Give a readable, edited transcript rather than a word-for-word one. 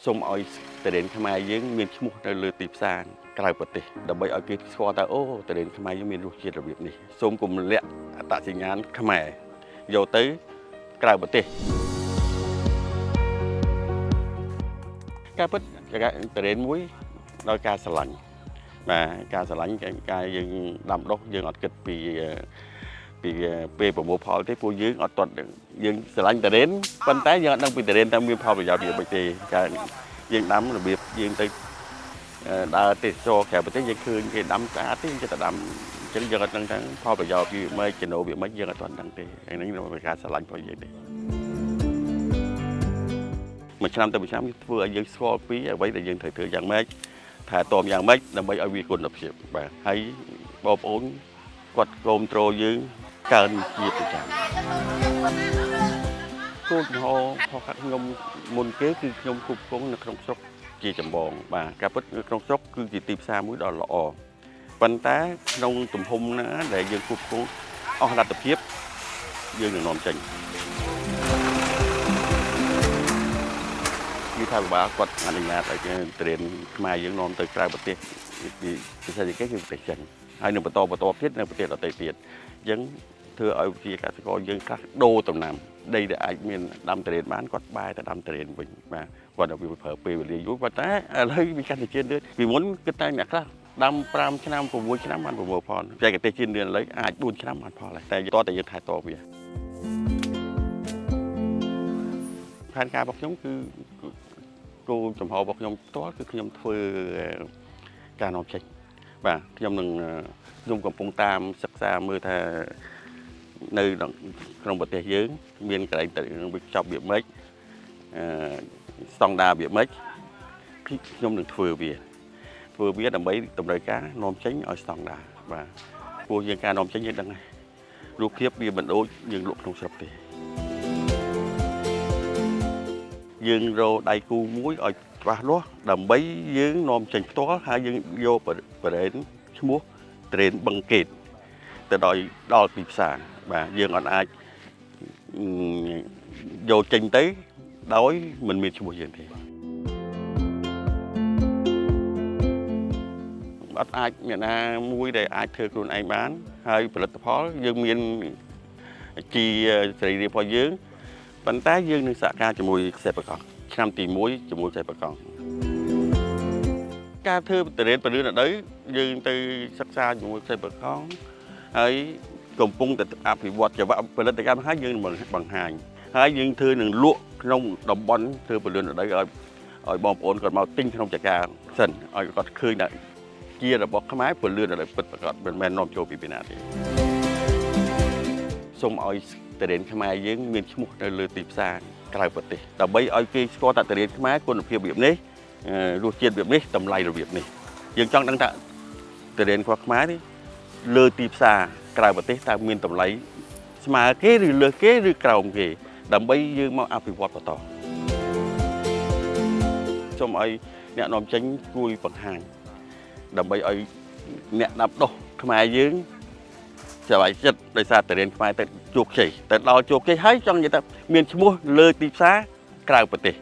សូមឲ្យតរេនខ្មែរយើងមានឈ្មោះនៅលើទីផ្សារក្រៅប្រទេសដើម្បីឲ្យគេស្គាល់ថាអូតរេនខ្មែរយើងមានរសជាតិរបៀបនេះសូមកុំលាក់អត្តសញ្ញាណខ្មែរយកទៅក្រៅប្រទេសការពិតតរេនមួយដោយការស្រឡាញ់បាទការស្រឡាញ់ការយើងដាំដុះយើងអត់គិតពីពេលប្រមូលផលទេពួកយើងអត់ទាន់យើងស្រឡាញ់តរេនប៉ុន្តែយើងអត់ដឹងពីតរេនតើមានផលប្រយោជន៍យ៉ាងម៉េចទេការយើងដាំរបៀបយើងទៅដើរទេសចរក្រៅប្រទេសយើងឃើញគេដាំស្អាតទេយើងចិត្តដាំអញ្ចឹងយើងអត់ដឹងថាផលប្រយោជន៍វាមិនចំណូលវាមិនយើងអត់ទាន់ដឹងទេហើយនេះជាការស្រឡាញ់របស់យើងទេមួយឆ្នាំទៅមួយឆ្នាំធ្វើឲ្យយើងស្គាល់ពីអ្វីដែលយើងត្រូវធ្វើយ៉ាងម៉េចថែទាំយ៉ាងម៉េចដើម្បីឲ្យវាគុណភាពបាទហើយបងប្អូនគាត់គ្រប់គ្រងយើងកើនជាប្រចាំគោលចំហរបស់ខ្ញុំមុនគេគឺខ្ញុំគ្រប់គ្រងនៅក្នុងស្រុកជាចម្បងបាទការពិតនៅក្នុងស្រុកគឺជាទីផ្សារមួយដ៏ល្អប៉ុន្តែក្នុងទំហំណាដែលយើងគ្រប់គ្រងអស់លទ្ធភាពយើងនឹងនាំចេញគឺថាពិបាលគាត់អនុញ្ញាតឲ្យតរេនខ្មែរយើងនាំទៅក្រៅប្រទេសពីពិសេសគេគឺប្រទេសចិនហើយនឹងបន្តទៀតនៅប្រទេសដទៃទៀតអញ្ចឹងធ្វើឲ្យវិជាកសិករយើងខ្លះដូរដំណាំដីដែលអាចមានដាំតរេនបានគាត់បែរទៅដាំតរេនវិញបាទគាត់ឲ្យវាប្រើពេលវេលាយូរប៉ុន្តែឥឡូវវាកាន់តែជឿនលឿនពីមុនគិតតែអ្នកខ្លះដាំ5ឆ្នាំ6ឆ្នាំបានប្រមូលផលបច្ចេកទេសជឿនលឿនឥឡូវអាច4ឆ្នាំបានផលហើយតែតតែយើងថែទាំវាផែនការរបស់ខ្ញុំគឺគោលចំហរបស់ខ្ញុំផ្ទាល់គឺខ្ញុំធ្វើការនាំចេញបាទខ្ញុំកំពុងតាមសិក្សាមើលថានៅក្នុងប្រទេសយើងមានកន្លែងទៅវិចប់វាម៉េចស្តង់ដារវាម៉េចខ្ញុំនឹងធ្វើវាដើម្បីតម្រូវការនាំចេញឲ្យស្តង់ដារបាទព្រោះយើងការនាំចេញយើងដឹងហើយរូបភាពវាមិនដូចយើងលក់ក្នុងស្រុកទេយើងរកដៃគូមួយឲ្យច្បាស់លាស់ដើម្បីយើងនាំចេញផ្ទាល់ហើយយើងយកបរិញ្ញាឈ្មោះត្រេនបឹងកេតទៅដល់ទីផ្សារបាទយើងអត់អាចយកចេញទៅដោយមិនមានឈ្មោះយើងទេអត់អាចអ្នកណាមួយដែលអាចធ្វើខ្លួនឯងបានហើយផលិតផលយើងមានជាសេរីរាង្គរបស់យើងប៉ុន្តែយើងនឹងសហការជាមួយខ្សែបកង់ឆ្នាំទី1ជាមួយខ្សែបកង់ការធ្វើតរេនពលឿនអីយើងទៅសិក្សាជាមួយខ្សែបកង់ហើយកំពុងតែអភិវឌ្ឍចង្វាក់ផលិតកម្មហើយយើងបង្ហាញហើយយើងធ្វើនឹងលក់ក្នុងតំបន់ធ្វើពលឿនអីឲ្យបងប្អូនគាត់មកទិញក្នុងចក្រសិនឲ្យគាត់ឃើញថាជារបស់ខ្មែរពលឿនអីពិតប្រាកដមិនមែននាំចូលពីពីណាទេសូមឲ្យតរេនខ្មែរយើងមានឈ្មោះនៅលើទីផ្សារក្រៅប្រទេសដើម្បីឲ្យគេស្គាល់ថាតរេនខ្មែរគុណភាពរបៀបនេះរសជាតិរបៀបនេះតម្លៃរបៀបនេះយើងចង់ដឹងថាតរេនខ្មែរនេះលើទីផ្សារក្រៅប្រទេសតើមានតម្លៃស្មើគេឬលើសគេឬក្រោមគេដើម្បីយើងមកអភិវឌ្ឍបន្តសូមឲ្យអ្នកនាំចេញគួរបង្ហាញដើម្បីឲ្យអ្នកដាំដុះខ្មែរយើងសប្បាយចិត្តដោយសារតរេនខ្មែរទៅជោគជ័យទៅដល់ជោគជ័យហើយចង់និយាយថាមានឈ្មោះលើទីផ្សារក្រៅប្រទេស